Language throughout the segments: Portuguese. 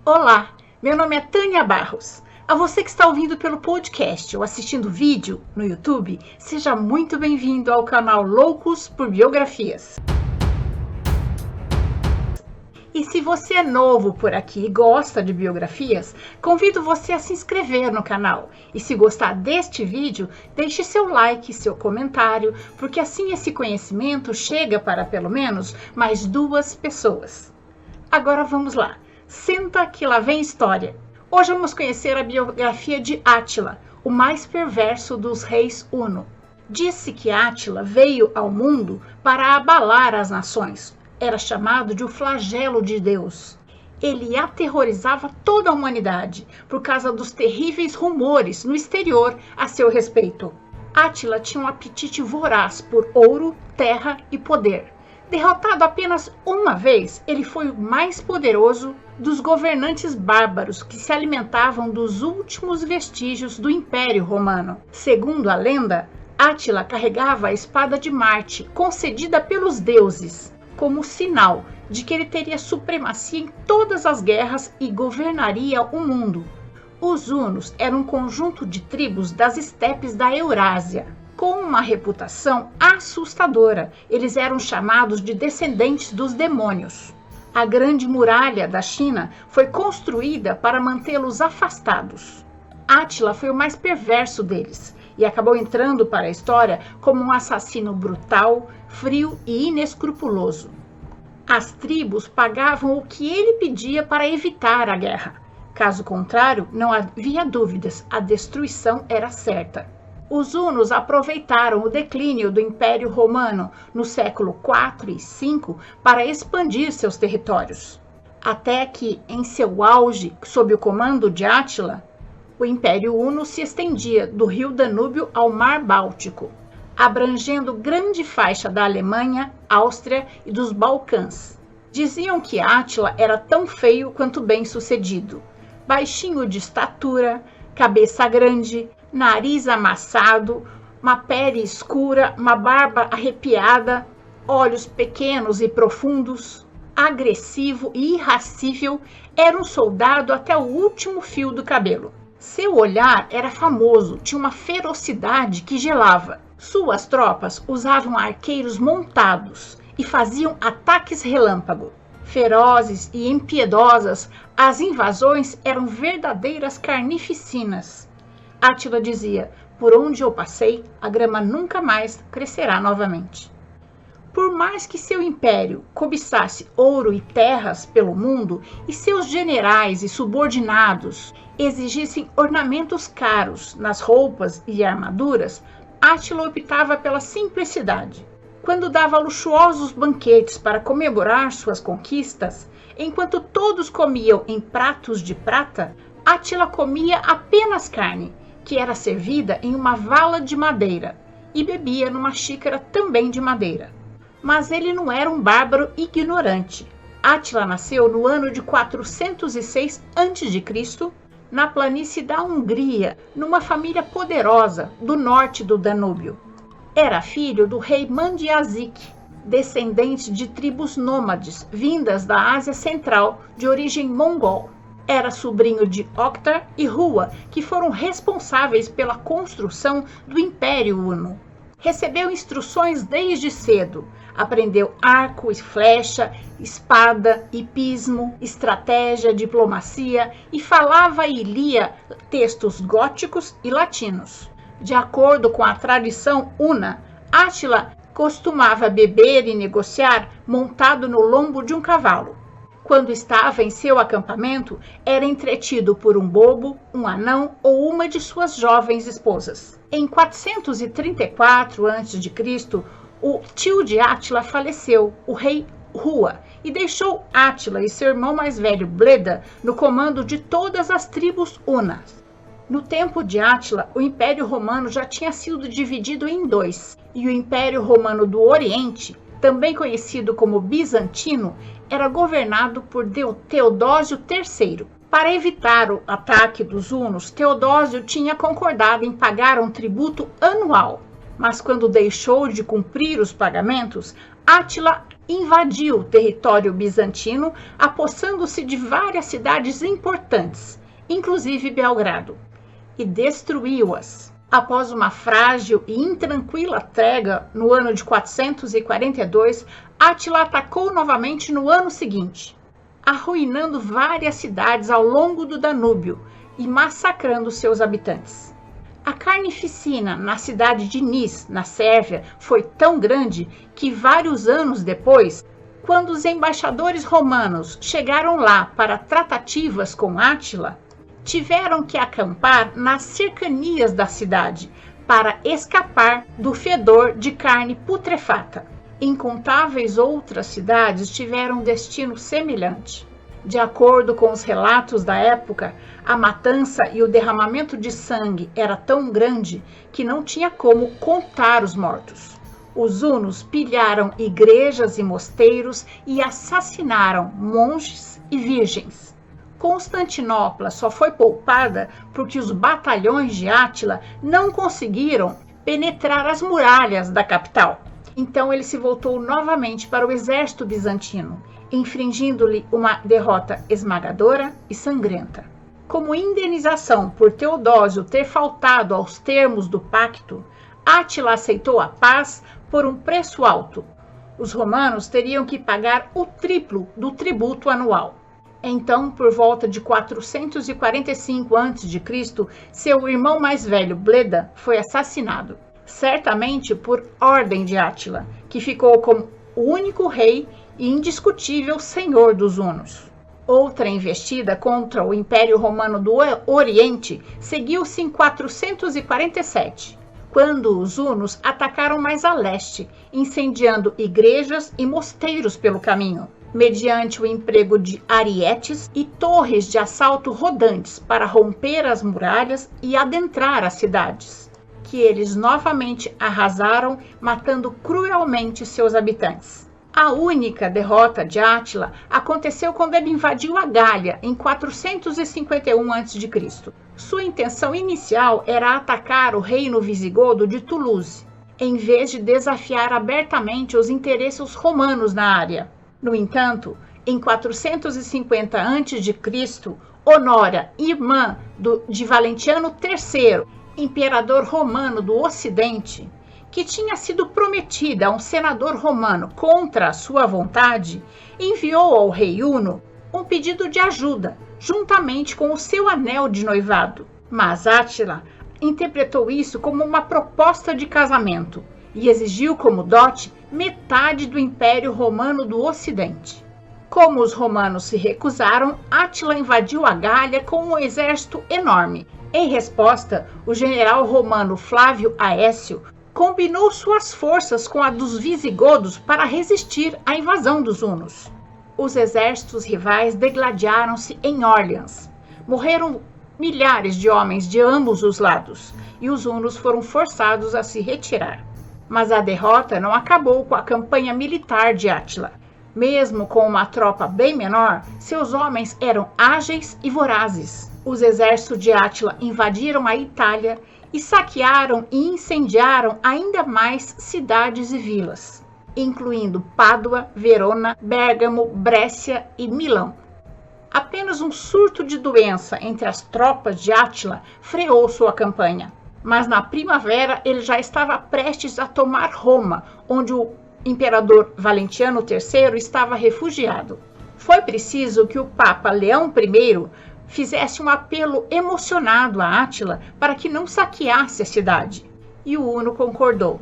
Olá, meu nome é Tânia Barros. A você que está ouvindo pelo podcast ou assistindo vídeo no YouTube, seja muito bem-vindo ao canal Loucos por Biografias. E se você é novo por aqui e gosta de biografias, convido você a se inscrever no canal. E se gostar deste vídeo, deixe seu like, seu comentário, porque assim esse conhecimento chega para pelo menos mais 2 pessoas. Agora vamos lá. Senta que lá vem história. Hoje vamos conhecer a biografia de Átila, o mais perverso dos reis Huno. Disse que Átila veio ao mundo para abalar as nações. Era chamado de o flagelo de Deus. Ele aterrorizava toda a humanidade por causa dos terríveis rumores no exterior a seu respeito. Átila tinha um apetite voraz por ouro, terra e poder. Derrotado apenas uma vez, ele foi o mais poderoso dos governantes bárbaros que se alimentavam dos últimos vestígios do Império Romano. Segundo a lenda, Átila carregava a espada de Marte, concedida pelos deuses, como sinal de que ele teria supremacia em todas as guerras e governaria o mundo. Os hunos eram um conjunto de tribos das estepes da Eurásia, com uma reputação assustadora. Eles eram chamados de descendentes dos demônios. A Grande Muralha da China foi construída para mantê-los afastados. Átila foi o mais perverso deles e acabou entrando para a história como um assassino brutal, frio e inescrupuloso. As tribos pagavam o que ele pedia para evitar a guerra. Caso contrário, não havia dúvidas, a destruição era certa. Os hunos aproveitaram o declínio do Império Romano no século IV e V para expandir seus territórios. Até que, em seu auge, sob o comando de Átila, o Império Huno se estendia do rio Danúbio ao Mar Báltico, abrangendo grande faixa da Alemanha, Áustria e dos Balcãs. Diziam que Átila era tão feio quanto bem-sucedido, baixinho de estatura, cabeça grande, nariz amassado, uma pele escura, uma barba arrepiada, olhos pequenos e profundos, agressivo e irascível, era um soldado até o último fio do cabelo. Seu olhar era famoso, tinha uma ferocidade que gelava. Suas tropas usavam arqueiros montados e faziam ataques relâmpago. Ferozes e impiedosas, as invasões eram verdadeiras carnificinas. Átila dizia: por onde eu passei, a grama nunca mais crescerá novamente. Por mais que seu império cobiçasse ouro e terras pelo mundo e seus generais e subordinados exigissem ornamentos caros nas roupas e armaduras, Átila optava pela simplicidade. Quando dava luxuosos banquetes para comemorar suas conquistas, enquanto todos comiam em pratos de prata, Átila comia apenas carne, que era servida em uma vala de madeira, e bebia numa xícara também de madeira. Mas ele não era um bárbaro ignorante. Átila nasceu no ano de 406 a.C., na planície da Hungria, numa família poderosa do norte do Danúbio. Era filho do rei Mandiazic, descendente de tribos nômades vindas da Ásia Central de origem mongol. Era sobrinho de Oktar e Hua, que foram responsáveis pela construção do Império Huno. Recebeu instruções desde cedo. Aprendeu arco e flecha, espada, hipismo, estratégia, diplomacia e falava e lia textos góticos e latinos. De acordo com a tradição huna, Átila costumava beber e negociar montado no lombo de um cavalo. Quando estava em seu acampamento, era entretido por um bobo, um anão ou uma de suas jovens esposas. Em 434 a.C., o tio de Átila faleceu, o rei Hua, e deixou Átila e seu irmão mais velho, Bleda, no comando de todas as tribos hunas. No tempo de Átila, o Império Romano já tinha sido dividido em 2, e o Império Romano do Oriente, também conhecido como Bizantino, era governado por Teodósio III. Para evitar o ataque dos hunos, Teodósio tinha concordado em pagar um tributo anual. Mas quando deixou de cumprir os pagamentos, Átila invadiu o território bizantino, apossando-se de várias cidades importantes, inclusive Belgrado, e destruiu-as. Após uma frágil e intranquila trégua no ano de 442, Átila atacou novamente no ano seguinte, arruinando várias cidades ao longo do Danúbio e massacrando seus habitantes. A carnificina na cidade de Nis, na Sérvia, foi tão grande que vários anos depois, quando os embaixadores romanos chegaram lá para tratativas com Átila, tiveram que acampar nas cercanias da cidade para escapar do fedor de carne putrefata. Incontáveis outras cidades tiveram um destino semelhante. De acordo com os relatos da época, a matança e o derramamento de sangue era tão grande que não tinha como contar os mortos. Os hunos pilharam igrejas e mosteiros e assassinaram monges e virgens. Constantinopla só foi poupada porque os batalhões de Átila não conseguiram penetrar as muralhas da capital. Então ele se voltou novamente para o exército bizantino, infligindo-lhe uma derrota esmagadora e sangrenta. Como indenização por Teodósio ter faltado aos termos do pacto, Átila aceitou a paz por um preço alto. Os romanos teriam que pagar o triplo do tributo anual. Então, por volta de 445 a.C., seu irmão mais velho, Bleda, foi assassinado, certamente por ordem de Átila, que ficou como o único rei e indiscutível senhor dos hunos. Outra investida contra o Império Romano do Oriente seguiu-se em 447, quando os hunos atacaram mais a leste, incendiando igrejas e mosteiros pelo caminho, mediante o emprego de arietes e torres de assalto rodantes para romper as muralhas e adentrar as cidades, que eles novamente arrasaram, matando cruelmente seus habitantes. A única derrota de Átila aconteceu quando ele invadiu a Gália em 451 a.C. Sua intenção inicial era atacar o reino visigodo de Toulouse, em vez de desafiar abertamente os interesses romanos na área. No entanto, em 450 a.C., Honória, irmã de Valentiniano III, imperador romano do Ocidente, que tinha sido prometida a um senador romano contra a sua vontade, enviou ao rei huno um pedido de ajuda, juntamente com o seu anel de noivado. Mas Átila interpretou isso como uma proposta de casamento e exigiu como dote metade do Império Romano do Ocidente. Como os romanos se recusaram, Átila invadiu a Gália com um exército enorme. Em resposta, o general romano Flávio Aécio combinou suas forças com a dos visigodos para resistir à invasão dos hunos. Os exércitos rivais degladiaram-se em Orleans. Morreram milhares de homens de ambos os lados, e os hunos foram forçados a se retirar. Mas a derrota não acabou com a campanha militar de Átila. Mesmo com uma tropa bem menor, seus homens eram ágeis e vorazes. Os exércitos de Átila invadiram a Itália e saquearam e incendiaram ainda mais cidades e vilas, incluindo Pádua, Verona, Bérgamo, Brécia e Milão. Apenas um surto de doença entre as tropas de Átila freou sua campanha. Mas na primavera ele já estava prestes a tomar Roma, onde o imperador Valentiniano III estava refugiado. Foi preciso que o Papa Leão I fizesse um apelo emocionado a Átila para que não saqueasse a cidade. E o huno concordou.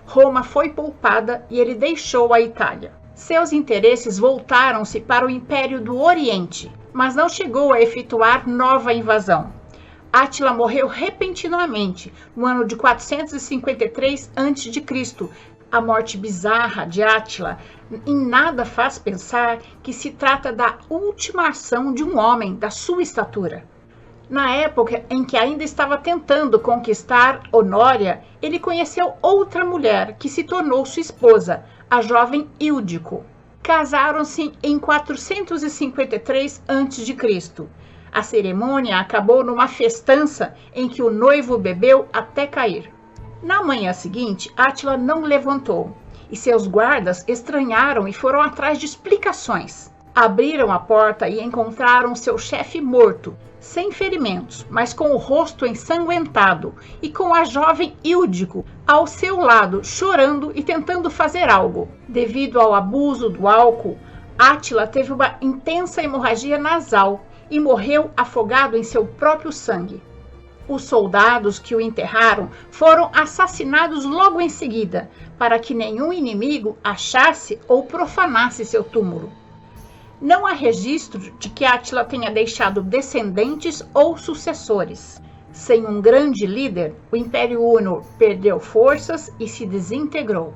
Roma foi poupada e ele deixou a Itália. Seus interesses voltaram-se para o Império do Oriente, mas não chegou a efetuar nova invasão. Átila morreu repentinamente no ano de 453 a.C. A morte bizarra de Átila em nada faz pensar que se trata da última ação de um homem da sua estatura. Na época em que ainda estava tentando conquistar Honória, ele conheceu outra mulher que se tornou sua esposa, a jovem Íudico. Casaram-se em 453 a.C. A cerimônia acabou numa festança em que o noivo bebeu até cair. Na manhã seguinte, Átila não levantou e seus guardas estranharam e foram atrás de explicações. Abriram a porta e encontraram seu chefe morto, sem ferimentos, mas com o rosto ensanguentado e com a jovem Ildiko ao seu lado, chorando e tentando fazer algo. Devido ao abuso do álcool, Átila teve uma intensa hemorragia nasal e morreu afogado em seu próprio sangue. Os soldados que o enterraram foram assassinados logo em seguida, para que nenhum inimigo achasse ou profanasse seu túmulo. Não há registro de que Átila tenha deixado descendentes ou sucessores. Sem um grande líder, o Império Huno perdeu forças e se desintegrou.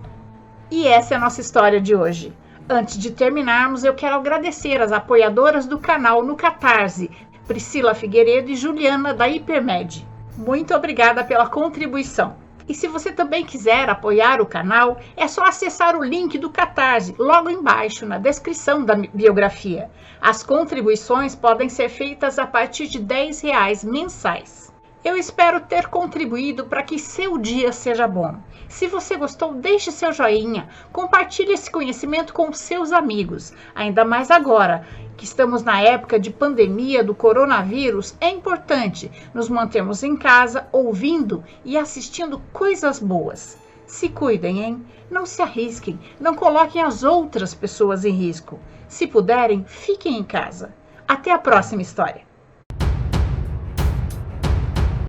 E essa é a nossa história de hoje. Antes de terminarmos, eu quero agradecer as apoiadoras do canal no Catarse, Priscila Figueiredo e Juliana da Hipermed. Muito obrigada pela contribuição. E se você também quiser apoiar o canal, é só acessar o link do Catarse, logo embaixo na descrição da biografia. As contribuições podem ser feitas a partir de R$10 mensais. Eu espero ter contribuído para que seu dia seja bom. Se você gostou, deixe seu joinha, compartilhe esse conhecimento com seus amigos. Ainda mais agora, que estamos na época de pandemia do coronavírus, é importante nos mantermos em casa, ouvindo e assistindo coisas boas. Se cuidem, hein? Não se arrisquem, não coloquem as outras pessoas em risco. Se puderem, fiquem em casa. Até a próxima história.